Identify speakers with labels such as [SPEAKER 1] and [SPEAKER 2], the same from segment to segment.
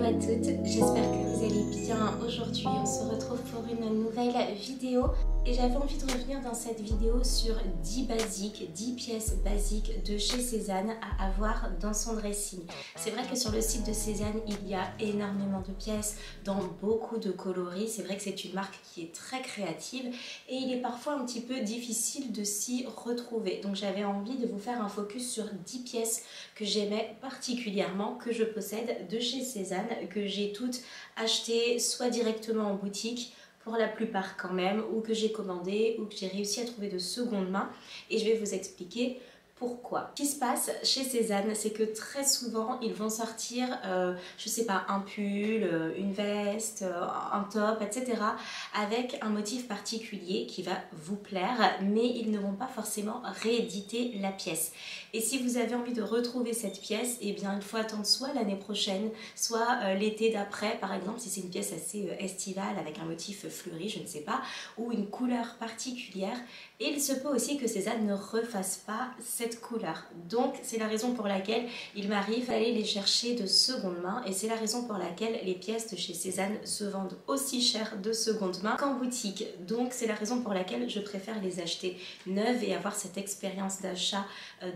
[SPEAKER 1] à toutes, j'espère que vous allez bien. Aujourd'hui on se retrouve pour une nouvelle vidéo et j'avais envie de revenir dans cette vidéo sur 10 pièces basiques de chez Cézanne à avoir dans son dressing. C'est vrai que sur le site de Cézanne il y a énormément de pièces dans beaucoup de coloris. C'est vrai que c'est une marque qui est très créative et il est parfois un petit peu difficile de s'y retrouver. Donc j'avais envie de vous faire un focus sur 10 pièces que j'aimais particulièrement, que je possède de chez Cézanne, que j'ai toutes achetées soit directement en boutique, pour la plupart quand même, ou que j'ai commandé, ou que j'ai réussi à trouver de seconde main. Et je vais vous expliquer pourquoi. Ce qui se passe chez Cézanne, c'est que très souvent, ils vont sortir, je sais pas, un pull, une veste, un top, etc. avec un motif particulier qui va vous plaire, mais ils ne vont pas forcément rééditer la pièce. Et si vous avez envie de retrouver cette pièce, eh bien, il faut attendre soit l'année prochaine, soit l'été d'après, par exemple, si c'est une pièce assez estivale avec un motif fleuri, je ne sais pas, ou une couleur particulière. Et il se peut aussi que Cézanne ne refasse pas cette couleur. Donc c'est la raison pour laquelle il m'arrive d'aller les chercher de seconde main et c'est la raison pour laquelle les pièces de chez Cézanne se vendent aussi cher de seconde main qu'en boutique. Donc c'est la raison pour laquelle je préfère les acheter neuves et avoir cette expérience d'achat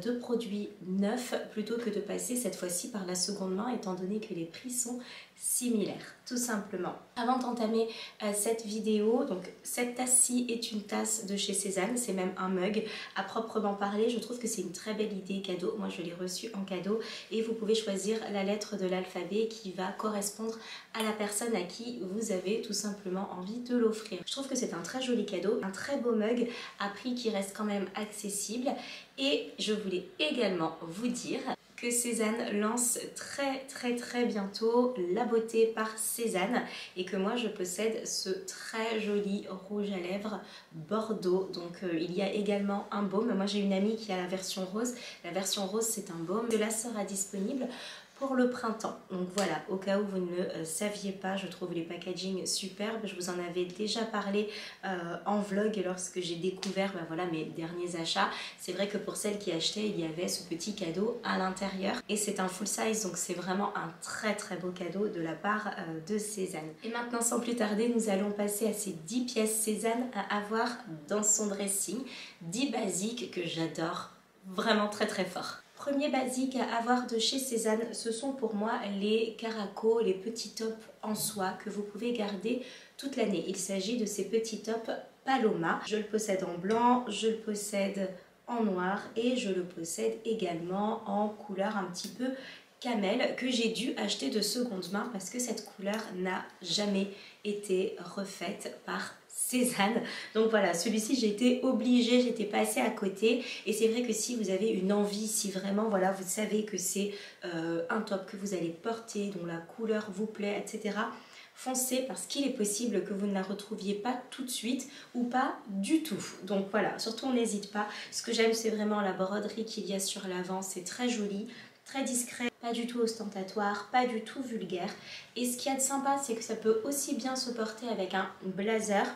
[SPEAKER 1] de produits neufs plutôt que de passer cette fois-ci par la seconde main étant donné que les prix sont similaires, tout simplement. Avant d'entamer cette vidéo, donc cette tasse-ci est une tasse de chez Cézanne, c'est même un mug à proprement parler. Je trouve que c'est une très belle idée cadeau. Moi je l'ai reçu en cadeau et vous pouvez choisir la lettre de l'alphabet qui va correspondre à la personne à qui vous avez tout simplement envie de l'offrir. Je trouve que c'est un très joli cadeau, un très beau mug à prix qui reste quand même accessible. Et je voulais également vous dire que Cézanne lance très bientôt la beauté par Cézanne et que moi je possède ce très joli rouge à lèvres bordeaux. Donc il y a également un baume. Moi j'ai une amie qui a la version rose. La version rose c'est un baume. Cela sera disponible pour le printemps. Donc voilà, au cas où vous ne le saviez pas, je trouve les packaging superbes. Je vous en avais déjà parlé en vlog lorsque j'ai découvert voilà, mes derniers achats. C'est vrai que pour celles qui achetaient, il y avait ce petit cadeau à l'intérieur. Et c'est un full size, donc c'est vraiment un très beau cadeau de la part de Cézanne. Et maintenant, sans plus tarder, nous allons passer à ces 10 pièces Cézanne à avoir dans son dressing. 10 basiques que j'adore vraiment très fort. Premier basique à avoir de chez Cézanne, ce sont pour moi les caracos, les petits tops en soie que vous pouvez garder toute l'année. Il s'agit de ces petits tops Paloma. Je le possède en blanc, je le possède en noir et je le possède également en couleur un petit peu camel que j'ai dû acheter de seconde main parce que cette couleur n'a jamais été refaite par Cézanne. Donc voilà, celui-ci j'ai été obligée, j'étais passée à côté et c'est vrai que si vous avez une envie, si vraiment voilà vous savez que c'est un top que vous allez porter, dont la couleur vous plaît, etc., foncez parce qu'il est possible que vous ne la retrouviez pas tout de suite ou pas du tout. Donc voilà, surtout on n'hésite pas. Ce que j'aime c'est vraiment la broderie qu'il y a sur l'avant, c'est très joli, très discret, pas du tout ostentatoire, pas du tout vulgaire. Et ce qu'il y a de sympa, c'est que ça peut aussi bien se porter avec un blazer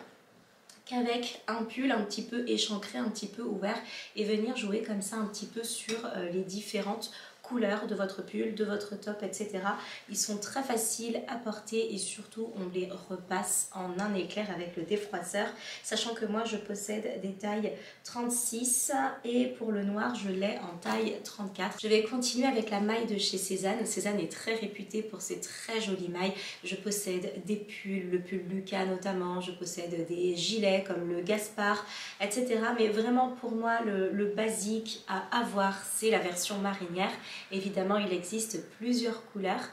[SPEAKER 1] qu'avec un pull un petit peu échancré, un petit peu ouvert et venir jouer comme ça un petit peu sur les différentes couleurs de votre pull, de votre top, etc. Ils sont très faciles à porter et surtout on les repasse en un éclair avec le défroisseur, sachant que moi je possède des tailles 36 et pour le noir je l'ai en taille 34. Je vais continuer avec la maille de chez Cézanne. Cézanne est très réputée pour ses très jolies mailles. Je possède des pulls, le pull Lucas notamment, je possède des gilets comme le Gaspard, etc. Mais vraiment pour moi le basique à avoir c'est la version marinière. Évidemment, il existe plusieurs couleurs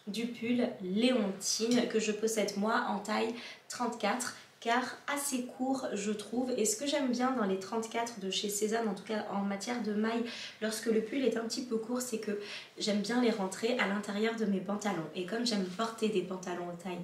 [SPEAKER 1] du pull Léontine que je possède moi en taille 34 car assez court je trouve. Et ce que j'aime bien dans les 34 de chez Cézanne, en tout cas en matière de maille, lorsque le pull est un petit peu court, c'est que j'aime bien les rentrer à l'intérieur de mes pantalons. Et comme j'aime porter des pantalons en taille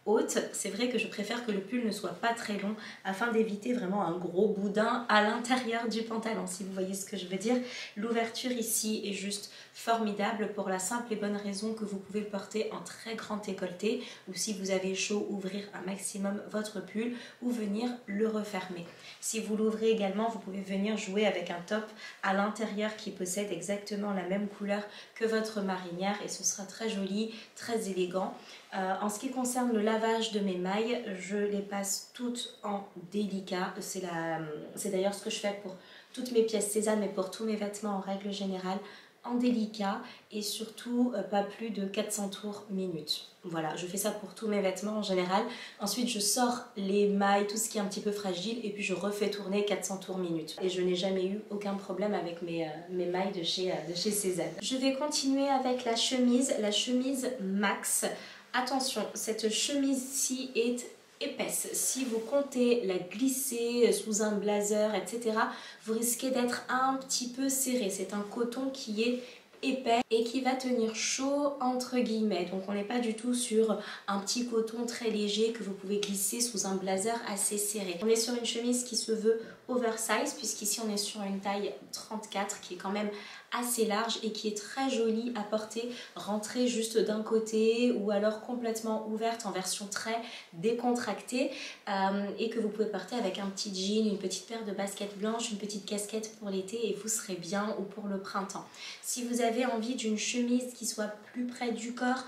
[SPEAKER 1] haute. C'est vrai que je préfère que le pull ne soit pas très long afin d'éviter vraiment un gros boudin à l'intérieur du pantalon, si vous voyez ce que je veux dire. L'ouverture ici est juste formidable pour la simple et bonne raison que vous pouvez le porter en très grand décolleté ou si vous avez chaud, ouvrir un maximum votre pull ou venir le refermer. Si vous l'ouvrez également, vous pouvez venir jouer avec un top à l'intérieur qui possède exactement la même couleur que votre marinière et ce sera très joli, très élégant. En ce qui concerne le lavage de mes mailles, je les passe toutes en délicat. C'est d'ailleurs ce que je fais pour toutes mes pièces Sézane, mais pour tous mes vêtements en règle générale, en délicat et surtout pas plus de 400 tours minute. Voilà, je fais ça pour tous mes vêtements en général. Ensuite, je sors les mailles, tout ce qui est un petit peu fragile et puis je refais tourner 400 tours minute. Et je n'ai jamais eu aucun problème avec mes mailles de chez Sézane. Je vais continuer avec la chemise Max. Attention, cette chemise-ci est épaisse. Si vous comptez la glisser sous un blazer, etc., vous risquez d'être un petit peu serré. C'est un coton qui est épais et qui va tenir chaud entre guillemets. Donc on n'est pas du tout sur un petit coton très léger que vous pouvez glisser sous un blazer assez serré. On est sur une chemise qui se veut oversize puisqu'ici on est sur une taille 34 qui est quand même assez large et qui est très jolie à porter rentrée juste d'un côté ou alors complètement ouverte en version très décontractée et que vous pouvez porter avec un petit jean, une petite paire de baskets blanches, une petite casquette pour l'été et vous serez bien ou pour le printemps. Si vous avez envie d'une chemise qui soit plus près du corps,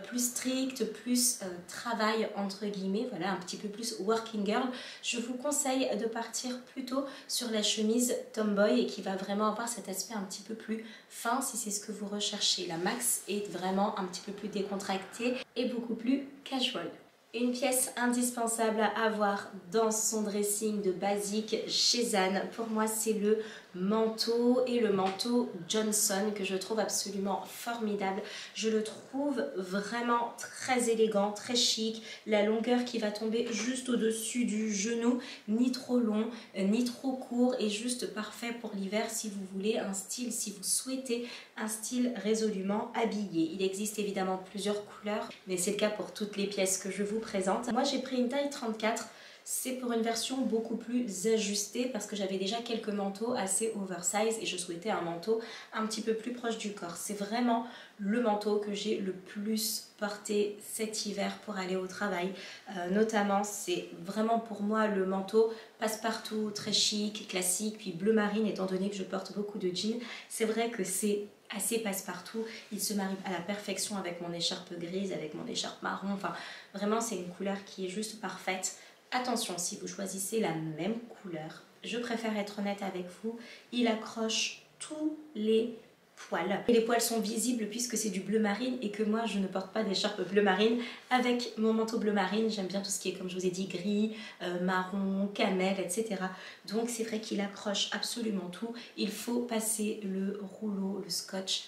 [SPEAKER 1] plus stricte, plus travail entre guillemets, voilà un petit peu plus working girl, je vous conseille de partir plutôt sur la chemise tomboy et qui va vraiment avoir cet aspect un petit peu plus fin si c'est ce que vous recherchez. La Max est vraiment un petit peu plus décontractée et beaucoup plus casual. Une pièce indispensable à avoir dans son dressing de basique chez Zane, pour moi c'est le manteau et le manteau Johnson que je trouve absolument formidable. Je le trouve vraiment très élégant, très chic. La longueur qui va tomber juste au-dessus du genou, ni trop long, ni trop court et juste parfait pour l'hiver si vous voulez un style, si vous souhaitez un style résolument habillé. Il existe évidemment plusieurs couleurs, mais c'est le cas pour toutes les pièces que je vous présente. Moi j'ai pris une taille 34. C'est pour une version beaucoup plus ajustée parce que j'avais déjà quelques manteaux assez oversize et je souhaitais un manteau un petit peu plus proche du corps. C'est vraiment le manteau que j'ai le plus porté cet hiver pour aller au travail. Notamment, c'est vraiment pour moi le manteau passe-partout, très chic, classique, puis bleu marine étant donné que je porte beaucoup de jeans. C'est vrai que c'est assez passe-partout, il se marie à la perfection avec mon écharpe grise, avec mon écharpe marron, enfin vraiment c'est une couleur qui est juste parfaite. Attention, si vous choisissez la même couleur, je préfère être honnête avec vous, il accroche tous les poils. Et les poils sont visibles puisque c'est du bleu marine et que moi je ne porte pas d'écharpe bleu marine. Avec mon manteau bleu marine, j'aime bien tout ce qui est, comme je vous ai dit, gris, marron, camel, etc. Donc c'est vrai qu'il accroche absolument tout. Il faut passer le rouleau, le scotch,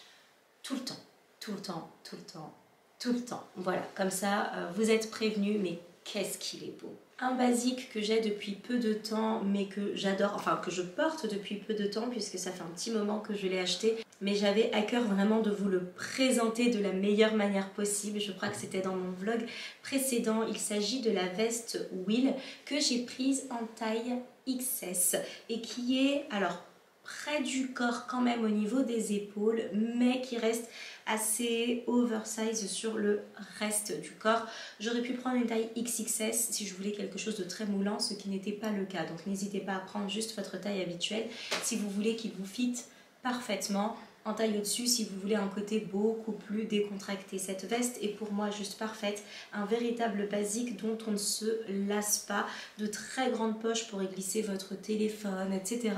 [SPEAKER 1] tout le temps, tout le temps, tout le temps, tout le temps. Voilà, comme ça, vous êtes prévenus, mais qu'est-ce qu'il est beau! Un basique que j'ai depuis peu de temps mais que j'adore, enfin que je porte depuis peu de temps puisque ça fait un petit moment que je l'ai acheté, mais j'avais à cœur vraiment de vous le présenter de la meilleure manière possible. Je crois que c'était dans mon vlog précédent. Il s'agit de la veste Will que j'ai prise en taille XS et qui est alors près du corps quand même au niveau des épaules mais qui reste assez oversize sur le reste du corps. J'aurais pu prendre une taille XXS si je voulais quelque chose de très moulant, ce qui n'était pas le cas. Donc n'hésitez pas à prendre juste votre taille habituelle si vous voulez qu'il vous fitte parfaitement. En taille au-dessus, si vous voulez un côté beaucoup plus décontracté. Cette veste est pour moi juste parfaite, un véritable basique dont on ne se lasse pas, de très grandes poches pour y glisser votre téléphone, etc.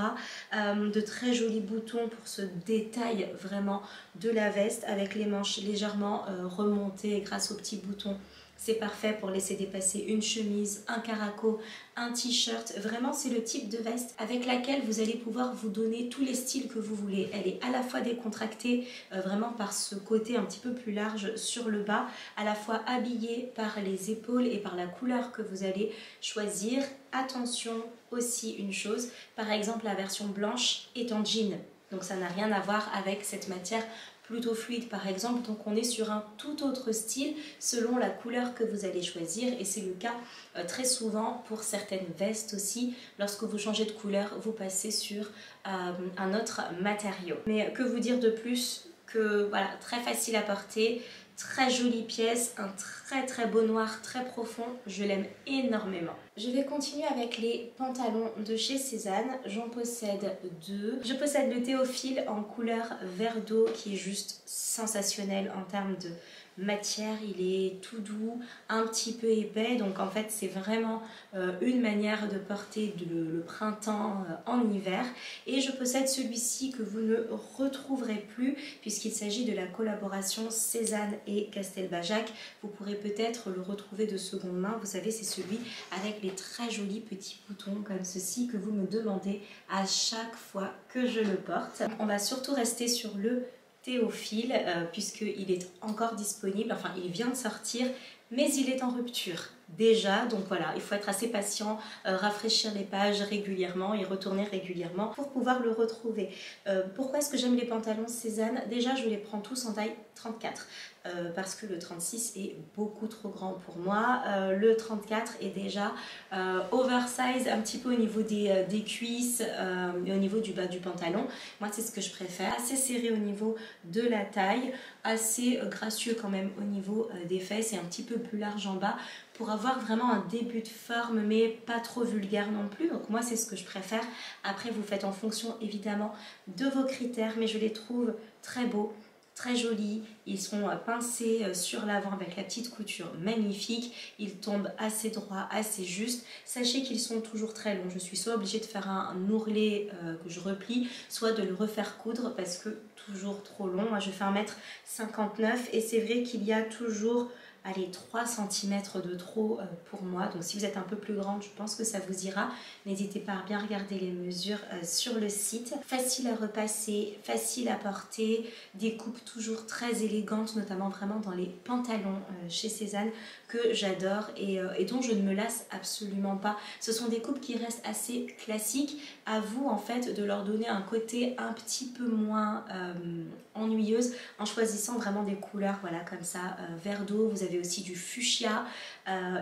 [SPEAKER 1] De très jolis boutons pour ce détail vraiment de la veste avec les manches légèrement remontées grâce aux petits boutons. C'est parfait pour laisser dépasser une chemise, un caraco, un t-shirt. Vraiment, c'est le type de veste avec laquelle vous allez pouvoir vous donner tous les styles que vous voulez. Elle est à la fois décontractée, vraiment par ce côté un petit peu plus large sur le bas, à la fois habillée par les épaules et par la couleur que vous allez choisir. Attention aussi une chose, par exemple la version blanche est en jean. Donc ça n'a rien à voir avec cette matière plutôt fluide par exemple, donc on est sur un tout autre style selon la couleur que vous allez choisir et c'est le cas très souvent pour certaines vestes aussi. Lorsque vous changez de couleur, vous passez sur un autre matériau. Mais que vous dire de plus que voilà, très facile à porter, très jolie pièce, un très beau noir très profond, je l'aime énormément. Je vais continuer avec les pantalons de chez Sézane, j'en possède deux. Je possède le Théophile en couleur vert d'eau qui est juste sensationnel en termes de matière, il est tout doux, un petit peu épais, donc en fait c'est vraiment une manière de porter le printemps en hiver. Et je possède celui-ci que vous ne retrouverez plus puisqu'il s'agit de la collaboration Sézane et Castelbajac. Vous pourrez peut-être le retrouver de seconde main, vous savez c'est celui avec les très jolis petits boutons comme ceci que vous me demandez à chaque fois que je le porte. On va surtout rester sur le Théophile puisqu'il est encore disponible, enfin il vient de sortir mais il est en rupture déjà, donc voilà, il faut être assez patient, rafraîchir les pages régulièrement et retourner régulièrement pour pouvoir le retrouver. Pourquoi est-ce que j'aime les pantalons Sézane? Déjà je les prends tous en taille 34 parce que le 36 est beaucoup trop grand pour moi. Le 34 est déjà oversize un petit peu au niveau des cuisses et au niveau du bas du pantalon. Moi c'est ce que je préfère, assez serré au niveau de la taille, assez gracieux quand même au niveau des fesses et un petit peu plus large en bas pour avoir vraiment un début de forme mais pas trop vulgaire non plus. Donc moi c'est ce que je préfère. Après vous faites en fonction évidemment de vos critères mais je les trouve très beaux, très jolis, ils sont pincés sur l'avant avec la petite couture magnifique, ils tombent assez droits, assez justes. Sachez qu'ils sont toujours très longs, je suis soit obligée de faire un ourlet que je replie, soit de le refaire coudre parce que toujours trop long. Moi je fais 1m59 et c'est vrai qu'il y a toujours allez, 3 cm de trop pour moi, donc si vous êtes un peu plus grande je pense que ça vous ira. N'hésitez pas à bien regarder les mesures sur le site. Facile à repasser, facile à porter, des coupes toujours très élégantes, notamment vraiment dans les pantalons chez Sézane que j'adore et dont je ne me lasse absolument pas. Ce sont des coupes qui restent assez classiques, à vous en fait de leur donner un côté un petit peu moins ennuyeuse en choisissant vraiment des couleurs voilà comme ça, vert d'eau. Vous avez aussi du fuchsia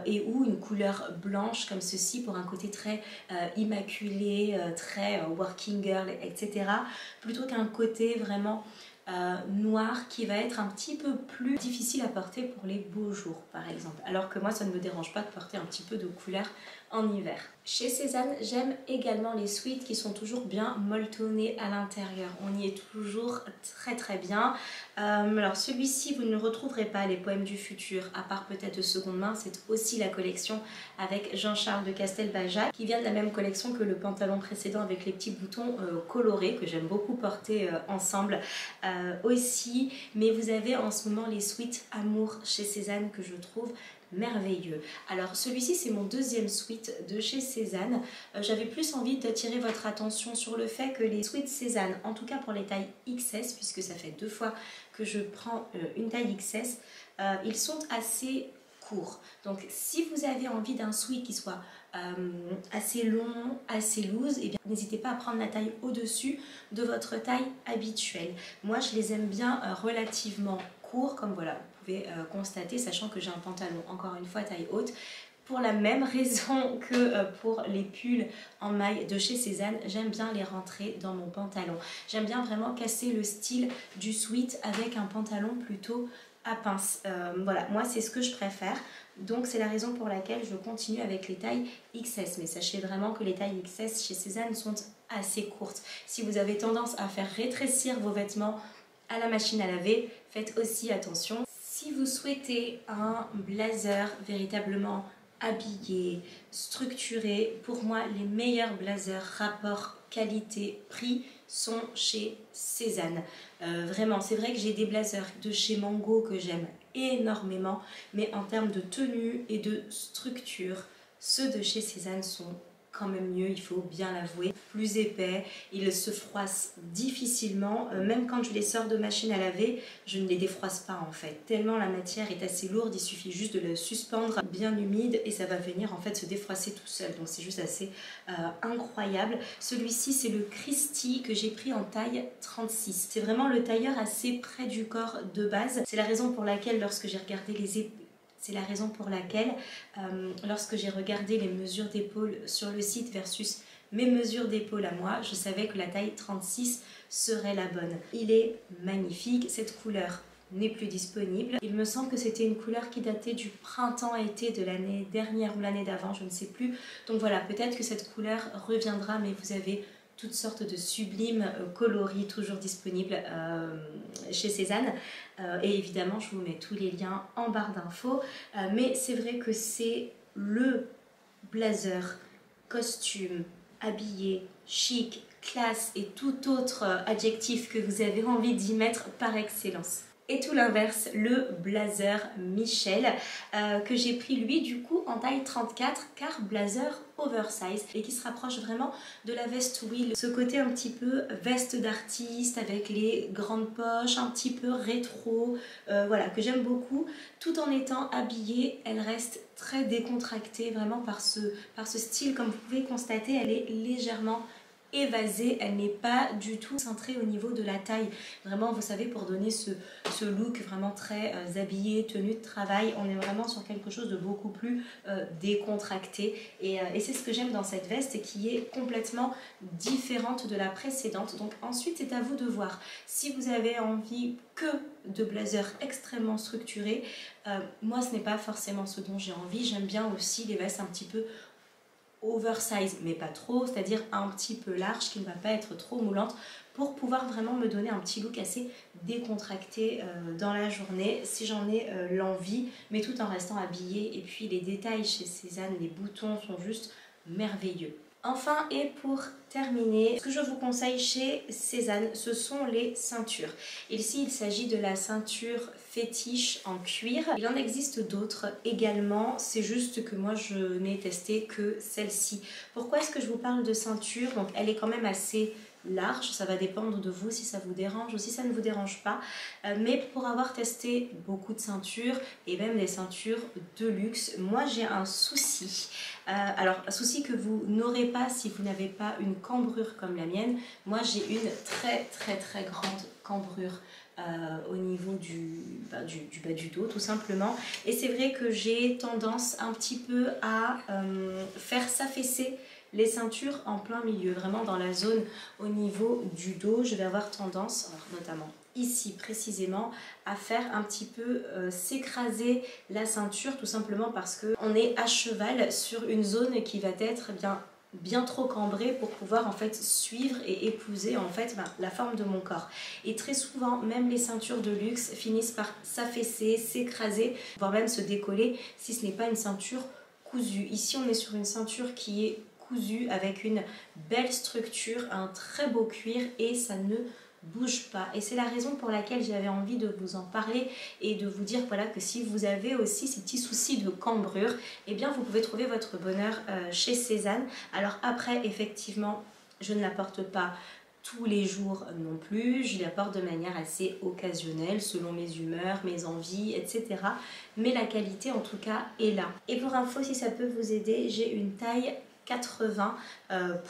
[SPEAKER 1] et ou une couleur blanche comme ceci pour un côté très immaculé, très working girl, etc. Plutôt qu'un côté vraiment noir qui va être un petit peu plus difficile à porter pour les beaux jours par exemple. Alors que moi ça ne me dérange pas de porter un petit peu de couleur en hiver. Chez Sézane, j'aime également les sweats qui sont toujours bien molletonnés à l'intérieur. On y est toujours très bien. Alors celui-ci, vous ne le retrouverez pas, les Poèmes du futur, à part peut-être de seconde main. C'est aussi la collection avec Jean-Charles de Castelbajac, qui vient de la même collection que le pantalon précédent avec les petits boutons colorés, que j'aime beaucoup porter ensemble aussi. Mais vous avez en ce moment les sweats Amour chez Sézane que je trouve merveilleux. Alors celui-ci c'est mon deuxième sweat de chez Sézane. J'avais plus envie d'attirer votre attention sur le fait que les sweats Sézane, en tout cas pour les tailles XS, puisque ça fait 2 fois que je prends une taille XS, ils sont assez courts. Donc si vous avez envie d'un sweat qui soit assez long, assez loose, et bien n'hésitez pas à prendre la taille au-dessus de votre taille habituelle. Moi je les aime bien relativement courts, comme voilà, vous pouvez constater, sachant que j'ai un pantalon encore une fois taille haute. Pour la même raison que pour les pulls en maille de chez Sézane, j'aime bien les rentrer dans mon pantalon. J'aime bien vraiment casser le style du sweat avec un pantalon plutôt à pince. Voilà, moi c'est ce que je préfère. Donc c'est la raison pour laquelle je continue avec les tailles XS. Mais sachez vraiment que les tailles XS chez Sézane sont assez courtes. Si vous avez tendance à faire rétrécir vos vêtements à la machine à laver, faites aussi attention. Si vous souhaitez un blazer véritablement habillé, structuré, pour moi les meilleurs blazers rapport qualité-prix sont chez Sézane. Vraiment, c'est vrai que j'ai des blazers de chez Mango que j'aime énormément, mais en termes de tenue et de structure, ceux de chez Sézane sont quand même mieux, il faut bien l'avouer, plus épais, il se froisse difficilement, même quand je les sors de machine à laver, je ne les défroisse pas en fait, tellement la matière est assez lourde, il suffit juste de le suspendre bien humide et ça va venir en fait se défroisser tout seul, donc c'est juste assez incroyable. Celui-ci c'est le Christy que j'ai pris en taille 36, c'est vraiment le tailleur assez près du corps de base, c'est la raison pour laquelle lorsque j'ai regardé lorsque j'ai regardé les mesures d'épaule sur le site versus mes mesures d'épaule à moi, je savais que la taille 36 serait la bonne. Il est magnifique, cette couleur n'est plus disponible. Il me semble que c'était une couleur qui datait du printemps-été de l'année dernière ou l'année d'avant, je ne sais plus. Donc voilà, peut-être que cette couleur reviendra, mais vous avez toutes sortes de sublimes coloris toujours disponibles chez Cézanne. Et évidemment, je vous mets tous les liens en barre d'infos. Mais c'est vrai que c'est le blazer, costume, habillé, chic, classe et tout autre adjectif que vous avez envie d'y mettre par excellence. Et tout l'inverse, le blazer Michel que j'ai pris lui du coup en taille 34 car blazer oversize et qui se rapproche vraiment de la veste Will. Ce côté un petit peu veste d'artiste avec les grandes poches, un petit peu rétro, voilà, que j'aime beaucoup. Tout en étant habillée, elle reste très décontractée vraiment par ce style. Comme vous pouvez constater, elle est légèrement évasée, elle n'est pas du tout cintrée au niveau de la taille. Vraiment, vous savez, pour donner ce look vraiment très habillé, tenue de travail, on est vraiment sur quelque chose de beaucoup plus décontracté. Et c'est ce que j'aime dans cette veste et qui est complètement différente de la précédente. Donc ensuite, c'est à vous de voir. Si vous avez envie que de blazer extrêmement structuré, moi, ce n'est pas forcément ce dont j'ai envie. J'aime bien aussi les vestes un petit peu oversize mais pas trop, c'est-à-dire un petit peu large qui ne va pas être trop moulante pour pouvoir vraiment me donner un petit look assez décontracté dans la journée si j'en ai l'envie, mais tout en restant habillée. Et puis les détails chez Cézanne, les boutons sont juste merveilleux. Enfin, et pour terminer, ce que je vous conseille chez Cézanne, ce sont les ceintures. Ici, il s'agit de la ceinture fétiche en cuir. Il en existe d'autres également, c'est juste que moi, je n'ai testé que celle-ci. Pourquoi est-ce que je vous parle de ceinture? Donc, elle est quand même assez large, ça va dépendre de vous si ça vous dérange ou si ça ne vous dérange pas, mais pour avoir testé beaucoup de ceintures et même des ceintures de luxe, moi j'ai un souci. Alors un souci que vous n'aurez pas si vous n'avez pas une cambrure comme la mienne. Moi j'ai une très grande cambrure au niveau du bas du dos tout simplement, et c'est vrai que j'ai tendance un petit peu à faire s'affaisser les ceintures en plein milieu, vraiment dans la zone au niveau du dos. Je vais avoir tendance, alors notamment ici précisément, à faire un petit peu s'écraser la ceinture, tout simplement parce qu'on est à cheval sur une zone qui va être bien trop cambrée pour pouvoir en fait suivre et épouser en fait la forme de mon corps. Et très souvent, même les ceintures de luxe finissent par s'affaisser, s'écraser, voire même se décoller si ce n'est pas une ceinture cousue. Ici, on est sur une ceinture qui est cousu avec une belle structure, un très beau cuir et ça ne bouge pas. Et c'est la raison pour laquelle j'avais envie de vous en parler et de vous dire voilà que si vous avez aussi ces petits soucis de cambrure, eh bien vous pouvez trouver votre bonheur chez Cézanne. Alors après, effectivement, je ne la porte pas tous les jours non plus, je la porte de manière assez occasionnelle selon mes humeurs, mes envies, etc. Mais la qualité en tout cas est là. Et pour info, si ça peut vous aider, j'ai une taille 80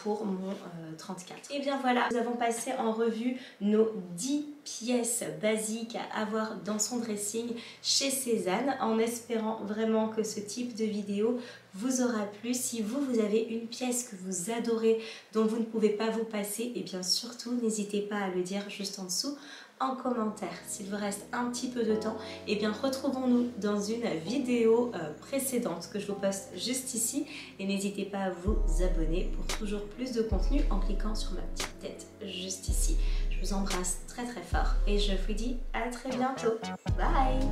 [SPEAKER 1] pour mon 34. Et bien voilà, nous avons passé en revue nos 10 pièces basiques à avoir dans son dressing chez Cézanne, en espérant vraiment que ce type de vidéo vous aura plu. Si vous avez une pièce que vous adorez, dont vous ne pouvez pas vous passer, et bien surtout n'hésitez pas à le dire juste en dessous en commentaire. S'il vous reste un petit peu de temps, et bien retrouvons-nous dans une vidéo précédente que je vous poste juste ici, et n'hésitez pas à vous abonner pour toujours plus de contenu en cliquant sur ma petite tête juste ici. Je vous embrasse très fort et je vous dis à très bientôt. Bye!